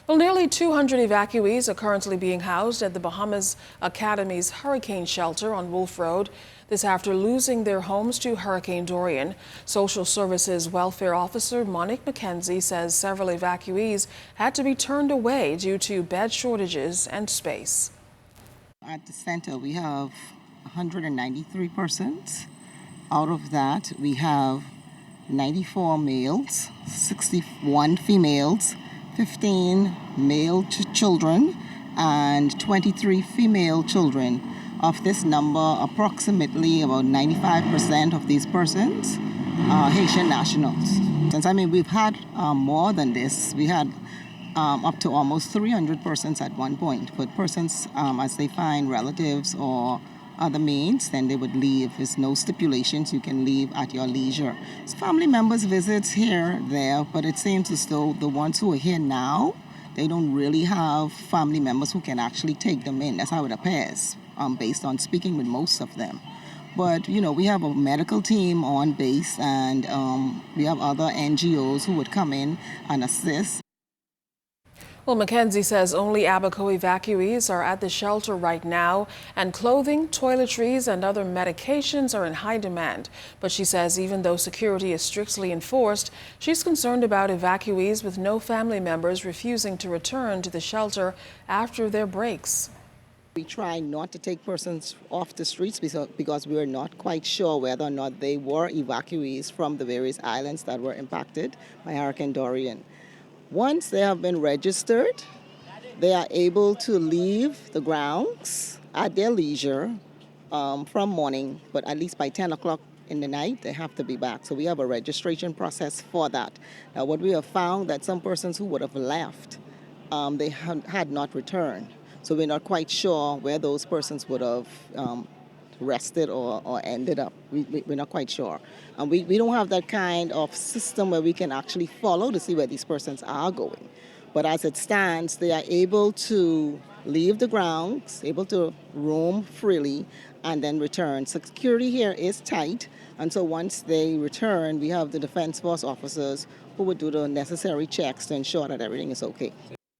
Well, nearly 200 evacuees are currently being housed at the Bahamas Academy's hurricane shelter on Wolf Road. This after losing their homes to Hurricane Dorian. Social Services Welfare Officer Monique McKenzie says several evacuees had to be turned away due to bed shortages and space. At the center, we have 193 persons. Out of that, we have 94 males, 61 females, 15 male children, and 23 female children. Of this number, approximately about 95% of these persons are Haitian nationals. Since we've had more than this. We had up to almost 300 persons at one point. But persons, as they find relatives or other means, then they would leave. There's no stipulations. You can leave at your leisure. It's family members visits here, there, but it seems as though the ones who are here now, they don't really have family members who can actually take them in. That's how it appears, based on speaking with most of them. But, we have a medical team on base, and we have other NGOs who would come in and assist. Well, McKenzie says only Abaco evacuees are at the shelter right now, and clothing, toiletries, and other medications are in high demand. But she says even though security is strictly enforced, she's concerned about evacuees with no family members refusing to return to the shelter after their breaks. We try not to take persons off the streets because we are not quite sure whether or not they were evacuees from the various islands that were impacted by Hurricane Dorian. Once they have been registered, they are able to leave the grounds at their leisure from morning, but at least by 10 o'clock in the night, they have to be back. So we have a registration process for that. Now, what we have found that some persons who would have left, they had not returned. So we're not quite sure where those persons would have rested or ended up. We're not quite sure. And we don't have that kind of system where we can actually follow to see where these persons are going. But as it stands, they are able to leave the grounds, able to roam freely, and then return. Security here is tight, and so once they return, we have the Defense Force officers who would do the necessary checks to ensure that everything is okay.